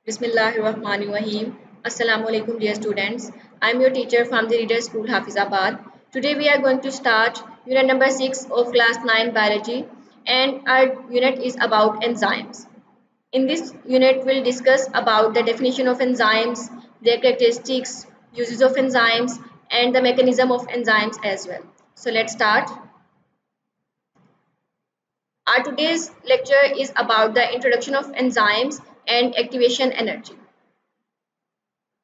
Bismillahirrahmanirrahim. Assalamualaikum dear students. I am your teacher from the Reader School Hafizabad. Today we are going to start unit number 6 of class 9 biology, and our unit is about enzymes. In this unit we'll discuss about the definition of enzymes, their characteristics, uses of enzymes and the mechanism of enzymes as well. So let's start. Our today's lecture is about the introduction of enzymes and activation energy.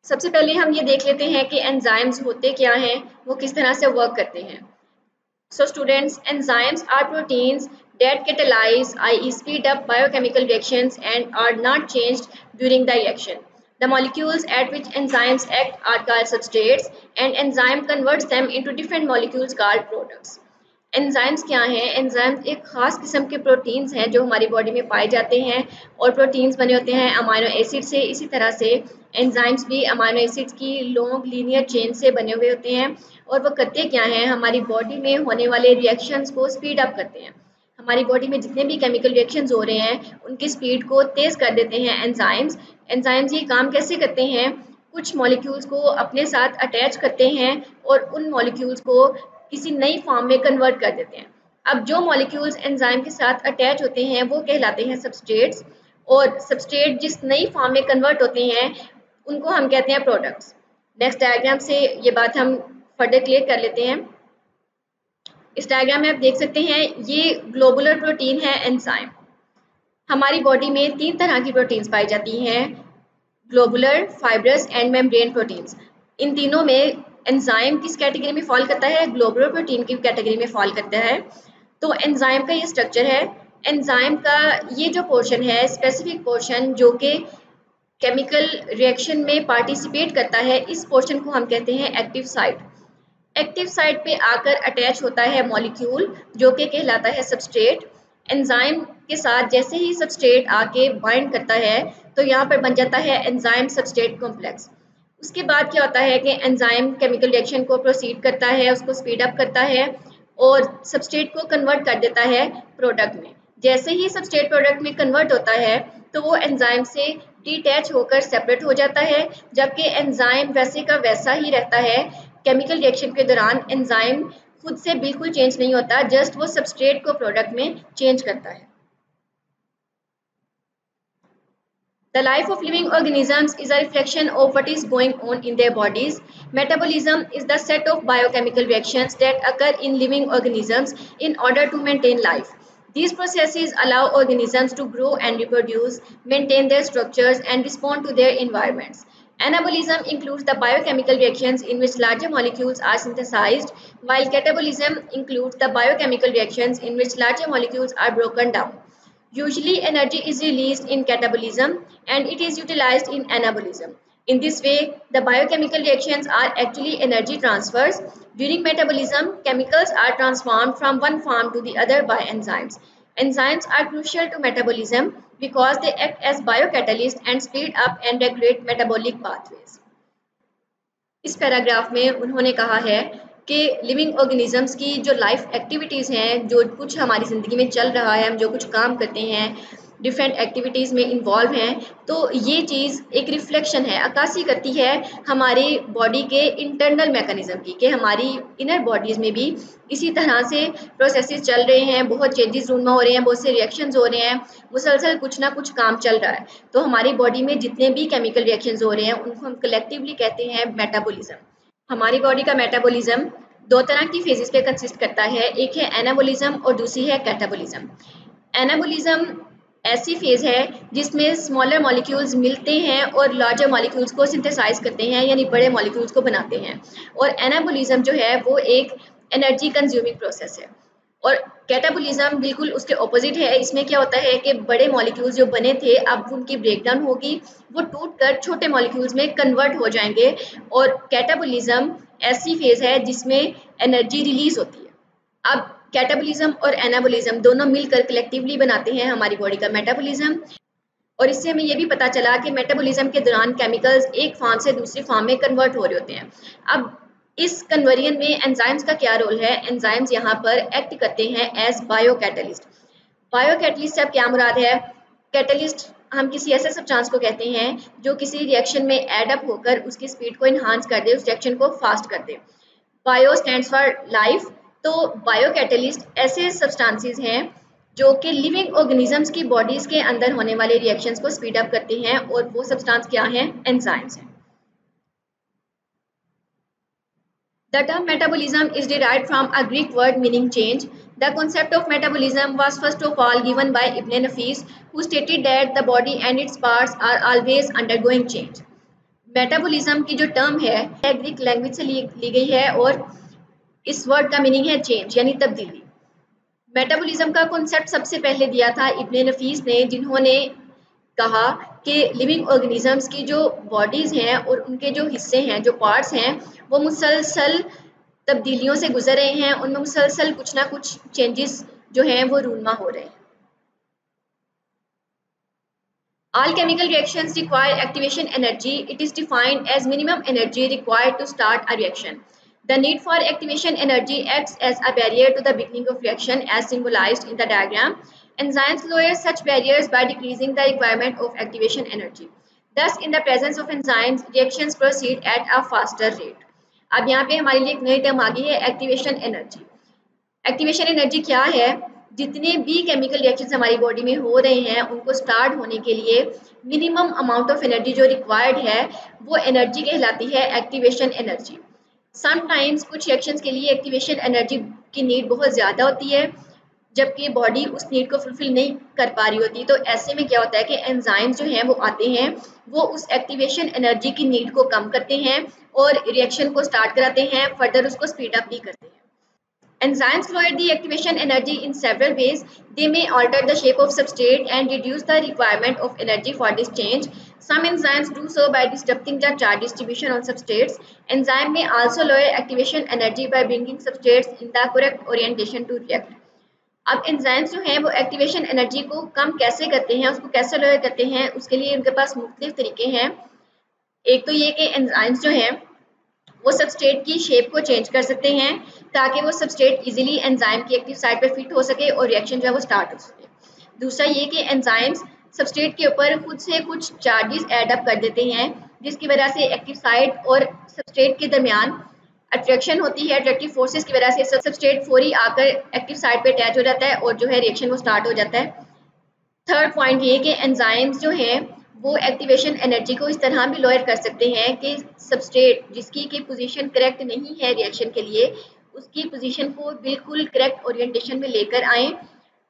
सबसे पहले हम ये देख लेते हैं कि enzymes होते क्या हैं, वो किस तरह से वर्क करते हैं. So students, enzymes are proteins that catalyze, i.e. speed up biochemical reactions and are not changed during the reaction. The molecules at which enzymes act are called substrates, and enzyme converts them into different molecules called products. Enzymes क्या हैं? Enzymes एक खास किस्म के proteins हैं जो हमारी body में पाए जाते हैं, और प्रोटीन्स बने होते हैं अमाइनो एसिड से. इसी तरह से एंजाइम्स भी अमाइनो एसिड्स की लॉन्ग लीनियर चेन से बने हुए होते हैं, और वो करते क्या हैं? हमारी बॉडी में होने वाले रिएक्शंस को स्पीड अप करते हैं. हमारी बॉडी में जितने भी केमिकल रिएक्शंस हो रहे हैं उनकी स्पीड को तेज़ कर देते हैं एंजाइम्स. एंजाइम्स ये काम कैसे करते हैं? कुछ मॉलिक्यूल्स को अपने साथ अटैच करते हैं और उन मॉलिक्यूल्स को किसी नई फॉर्म में कन्वर्ट कर देते हैं. अब जो मॉलिक्यूल्स एंजाइम के साथ अटैच होते हैं वो कहलाते हैं सबस्ट्रेट्स, और सबस्ट्रेट जिस नई फॉर्म में कन्वर्ट होते हैं उनको हम कहते हैं प्रोडक्ट्स. नेक्स्ट डायग्राम से ये बात हम फर्दर क्लियर कर लेते हैं. इस डायग्राम में आप देख सकते हैं ये ग्लोबुलर प्रोटीन है एंजाइम. हमारी बॉडी में 3 तरह की प्रोटीन्स पाई जाती हैं: globular, fibrous and membrane proteins. इन तीनों में एंजाइम किस कैटेगरी में फॉल करता है? ग्लोबुलर प्रोटीन की कैटेगरी में फॉल करता है. तो एंजाइम का ये स्ट्रक्चर है. एंजाइम का ये जो पोर्शन है, स्पेसिफिक पोर्शन जो कि केमिकल रिएक्शन में पार्टिसिपेट करता है, इस पोर्शन को हम कहते हैं एक्टिव साइट. एक्टिव साइट पे आकर अटैच होता है मॉलिक्यूल जो कि कहलाता है सबस्ट्रेट. एंजाइम के साथ जैसे ही सबस्ट्रेट आके बाइंड करता है तो यहाँ पर बन जाता है एंजाइम सबस्ट्रेट कॉम्प्लेक्स. उसके बाद क्या होता है कि एंजाइम केमिकल रिएक्शन को प्रोसीड करता है, उसको स्पीड अप करता है और सबस्ट्रेट को कन्वर्ट कर देता है प्रोडक्ट में. जैसे ही सबस्ट्रेट प्रोडक्ट में कन्वर्ट होता है तो वो एंजाइम से डिटैच होकर सेपरेट हो जाता है, जबकि एंजाइम वैसे का वैसा ही रहता है. केमिकल रिएक्शन के दौरान एंजाइम खुद से बिल्कुल चेंज नहीं होता, जस्ट वो सबस्ट्रेट को प्रोडक्ट में चेंज करता है. The life of living organisms is a reflection of what is going on in their bodies. Metabolism is the set of biochemical reactions that occur in living organisms in order to maintain life. These processes allow organisms to grow and reproduce, maintain their structures, and respond to their environments. Anabolism includes the biochemical reactions in which larger molecules are synthesized, while catabolism includes the biochemical reactions in which larger molecules are broken down. Usually, energy is released in catabolism and it is utilized in anabolism. In this way, the biochemical reactions are actually energy transfers. During metabolism, chemicals are transformed from one form to the other by enzymes. Enzymes are crucial to metabolism because they act as biocatalysts and speed up and regulate metabolic pathways. इस paragraph में उन्होंने कहा है कि living organisms की जो life activities हैं, जो कुछ हमारी ज़िंदगी में चल रहा है, हम जो कुछ काम करते हैं, डिफरेंट एक्टिविटीज़ में इन्वॉल्व हैं, तो ये चीज़ एक रिफ्लेक्शन है, अक्कासी करती है हमारी बॉडी के इंटरनल मैकेनिज़्म की, कि हमारी इनर बॉडीज़ में भी इसी तरह से प्रोसेसेस चल रहे हैं, बहुत चेंजेस रूम में हो रहे हैं, बहुत से रिएक्शंस हो रहे हैं, मुसलसल कुछ ना कुछ काम चल रहा है. तो हमारी बॉडी में जितने भी केमिकल रिएक्शंस हो रहे हैं उनको हम कलेक्टिवली कहते हैं मेटाबॉलिज्म. हमारी बॉडी का मेटाबॉलिज्म 2 तरह की फेजेस पे कंसिस्ट करता है. एक है एनाबॉलिज्म और दूसरी है कैटाबॉलिज्म. एनाबॉलिज्म ऐसी फेज है जिसमें स्मॉलर मॉलिक्यूल्स मिलते हैं और लार्जर मॉलिक्यूल्स को सिंथेसाइज करते हैं, यानी बड़े मॉलिक्यूल्स को बनाते हैं. और एनाबॉलिज्म जो है वो एक एनर्जी कंज्यूमिंग प्रोसेस है. और कैटाबॉलिज्म बिल्कुल उसके ऑपोजिट है. इसमें क्या होता है कि बड़े मॉलिक्यूल्स जो बने थे अब उनकी ब्रेकडाउन होगी, वो टूटकर छोटे मॉलिक्यूल्स में कन्वर्ट हो जाएंगे. और कैटाबॉलिज्म ऐसी फेज है जिसमें एनर्जी रिलीज होती है. अब कैटाबॉलिज्म और एनाबॉलिज्म दोनों मिलकर कलेक्टिवली बनाते हैं हमारी बॉडी का मेटाबॉलिज्म. और इससे हमें ये भी पता चला कि मेटाबॉलिज्म के दौरान केमिकल्स एक फॉर्म से दूसरी फॉर्म में कन्वर्ट हो रहे होते हैं. अब इस कन्वर्जन में एंजाइम्स का क्या रोल है? एंजाइम्स यहाँ पर एक्ट करते हैं as bio catalyst. Bio catalyst से अब क्या मुराद है? कैटलिस्ट हम किसी ऐसे सब्सटेंस को कहते हैं जो किसी रिएक्शन में एड अप होकर उसकी स्पीड को इन्हांस कर दे, उस रिएक्शन को फास्ट कर दे। बायो स्टैंड्स फॉर लाइफ, तो बायो कैटलिस्ट ऐसे सब्सटेंसेस हैं जो कि लिविंग ऑर्गेनिजम्स की बॉडीज के अंदर होने वाले रिएक्शंस को स्पीड अप करते हैं, और वो सब्सटेंस क्या हैं? एंजाइम्स हैं। The term metabolism is derived from a Greek word meaning change. The concept of metabolism was first of all given by Ibn Nafis, who stated that the body and its parts are always undergoing change. Metabolism की जो term है Greek language से ली गई है, और इस word का meaning है चेंज यानी तब्दीली। मेटाबॉलिज्म का कॉन्सेप्ट सबसे पहले दिया था इब्न नफीस ने, जिन्होंने कहा कि लिविंग ऑर्गेनिजम्स की जो बॉडीज़ हैं और उनके जो हिस्से हैं, जो पार्ट्स हैं, वो मुसलसल तब्दीलियों से गुजर रहे हैं, उनमें मुसलसल कुछ ना कुछ चेंजेस जो हैं वो रूनमा हो रहे हैं। All chemical reactions require activation energy. It is defined as minimum energy required to start a reaction. The need for activation energy acts as a barrier to the beginning of reaction, as symbolized in the diagram. Enzymes lower such barriers by decreasing the requirement of activation energy. Thus, in the presence of enzymes, reactions proceed at a faster rate. अब यहाँ पे हमारे लिए एक नई term आ गई है, activation energy. Activation energy क्या है? जितने भी केमिकल रिएक्शंस हमारी बॉडी में हो रहे हैं, उनको स्टार्ट होने के लिए मिनिमम अमाउंट ऑफ एनर्जी जो रिक्वायर्ड है, वो एनर्जी कहलाती है एक्टिवेशन एनर्जी। समटाइम्स कुछ रिएक्शंस के लिए एक्टिवेशन एनर्जी की नीड बहुत ज़्यादा होती है, जबकि बॉडी उस नीड को फुलफिल नहीं कर पा रही होती। तो ऐसे में क्या होता है कि एंजाइम्स जो हैं वो आते हैं, वो उस एक्टिवेशन एनर्जी की नीड को कम करते हैं और रिएक्शन को स्टार्ट कराते हैं, फर्दर उसको स्पीड अप भी करते हैं। Enzymes lower the activation energy in several ways. They may alter the shape of substrate and reduce the requirement of energy for this change. Some enzymes do so by disrupting the charge distribution on substrates. Enzyme may also lower activation energy by bringing substrates in the correct orientation to react. अब enzymes जो हैं वो activation energy को कम कैसे करते हैं, उसको कैसे लोअर करते हैं, उसके लिए उनके पास मुख्तलिफ तरीके हैं। एक तो ये कि एंजाइम्स जो हैं वो सबस्ट्रेट की शेप को चेंज कर सकते हैं ताकि वो सबस्ट्रेट इजीली एंजाइम की एक्टिव साइट पर फिट हो सके और रिएक्शन जो है वो स्टार्ट हो सके। दूसरा ये कि एंजाइम्स सबस्ट्रेट के ऊपर खुद से कुछ चार्जेस ऐड अप कर देते हैं, जिसकी वजह से एक्टिव साइट और सबस्ट्रेट के दरमियान अट्रैक्शन होती है। अट्रैक्टिव फोर्सेस की वजह से सबस्ट्रेट फौरी आकर एक्टिव साइट पे अटैच हो जाता है और जो है रिएक्शन वो स्टार्ट हो जाता है। थर्ड पॉइंट ये कि एंजाइम्स जो हैं वो एक्टिवेशन एनर्जी को इस तरह भी लोअर कर सकते हैं कि सबस्ट्रेट जिसकी की पोजीशन करेक्ट नहीं है रिएक्शन के लिए, उसकी पोजीशन को बिल्कुल करेक्ट ओरिएंटेशन में लेकर आएँ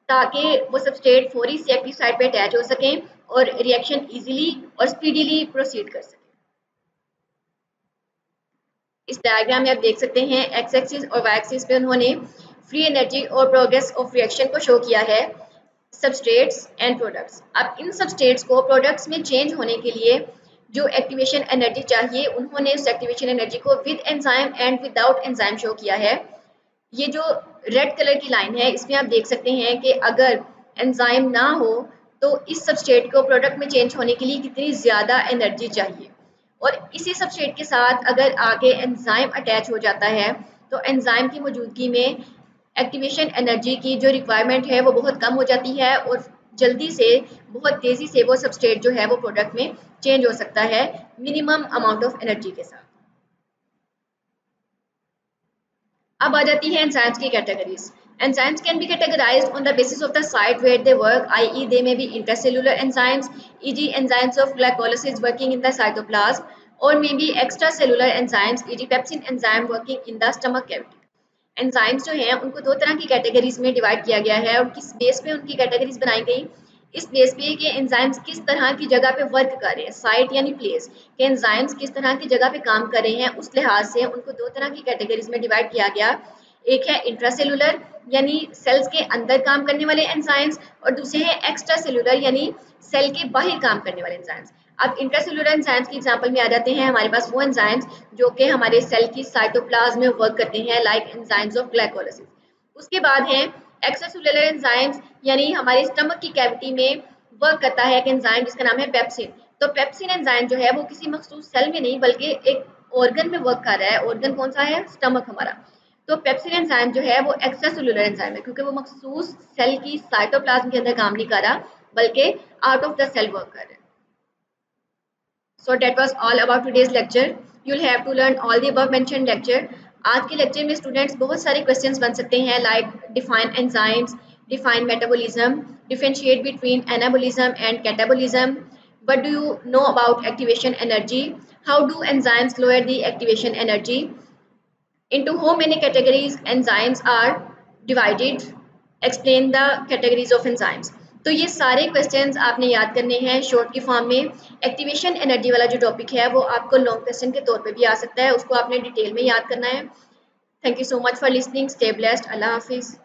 ताकि वो सबस्ट्रेट फौरी से एक्टिव साइट पे अटैच हो सकें और रिएक्शन इजीली और स्पीडीली प्रोसीड कर सकें। इस डायग्राम में आप देख सकते हैं एक्स एक्सिस और वाई एक्सिस पे उन्होंने फ्री एनर्जी और प्रोग्रेस ऑफ रिएक्शन को शो किया है, सबस्ट्रेट्स एंड प्रोडक्ट्स। अब इन सबस्ट्रेट्स को प्रोडक्ट्स में चेंज होने के लिए जो एक्टिवेशन एनर्जी चाहिए, उन्होंने उस एक्टिवेशन एनर्जी को with enzyme and without enzyme show किया है। ये जो रेड कलर की लाइन है, इसमें आप देख सकते हैं कि अगर एंजाइम ना हो तो इस सबस्ट्रेट को प्रोडक्ट में चेंज होने के लिए कितनी ज़्यादा एनर्जी चाहिए, और इसी सबस्ट्रेट के साथ अगर आगे एंजाइम अटैच हो जाता है तो एंजाइम की मौजूदगी में एक्टिवेशन एनर्जी की जो रिक्वायरमेंट है वो बहुत कम हो जाती है और जल्दी से बहुत तेज़ी से वो सबस्ट्रेट जो है वो प्रोडक्ट में चेंज हो सकता है मिनिमम अमाउंट ऑफ एनर्जी के साथ। अब आ जाती है एंजाइम्स की categories. Enzymes can be categorized on the basis of the site where they work, i.e. they may be intracellular enzymes, e.g. enzymes of glycolysis working in the cytoplasm, or may be extracellular enzymes, e.g. pepsin enzyme working in the stomach cavity. Enzymes जो हैं उनको दो तरह की categories में divide किया गया है और किस बेस पे उनकी कैटेगरीज बनाई गई, इस बेस पे कि एंजाइम्स किस तरह की जगह पे वर्क कर रहे हैं, साइट यानी प्लेस कि एंजाइम्स किस तरह की जगह पे काम कर रहे हैं, उस लिहाज से उनको दो तरह की कैटेगरीज में डिवाइड किया गया। एक है इंट्रासेलुलर यानी सेल्स के अंदर काम करने वाले एंजाइम्स, और दूसरे हैं एक्स्ट्रा सेलुलर यानी सेल के बाहर काम करने वाले एंजाइम्स। अब इंट्रासेलुलर एंजाइम्स की एग्जांपल में आ जाते हैं हमारे पास वो एंजाइम्स जो कि हमारे सेल की साइटोप्लाज्म में वर्क करते हैं, लाइक एंजाइम्स ऑफ ग्लाइकोलाइसिस। उसके बाद हैं एक्स्ट्रासेलुलर एंजाइम्स यानी हमारे स्टमक की कैविटी में वर्क करता है एक एंजाइम जिसका नाम है पेप्सिन। तो पेप्सिन एंजाइम जो है वो किसी मखसूस सेल में नहीं बल्कि एक ऑर्गन में वर्क कर रहा है। ऑर्गन कौन सा है? स्टमक हमारा। तो पेप्सिन एंजाइम जो है वो एक्स्ट्रा सेलुलर एंजाइम है क्योंकि वो मखसूस सेल की साइटोप्लाज्म के अंदर काम नहीं कर रहा, बल्कि out of the cell work कर रहे हैं। So that was all about today's lecture. You'll have to learn all the above mentioned lecture. आज के लेक्चर में स्टूडेंट्स बहुत सारे क्वेश्चंस बन सकते हैं like define enzymes, define metabolism, differentiate between anabolism and catabolism, what do you know about activation energy, how do enzymes lower the activation energy, into how many categories enzymes are divided, explain the categories of enzymes। तो ये सारे questions आपने याद करने हैं short की form में। Activation energy वाला जो टॉपिक है वो आपको लॉन्ग क्वेश्चन के तौर पे भी आ सकता है, उसको आपने डिटेल में याद करना है। Thank you so much for listening, stay blessed, Allah हाफिज़।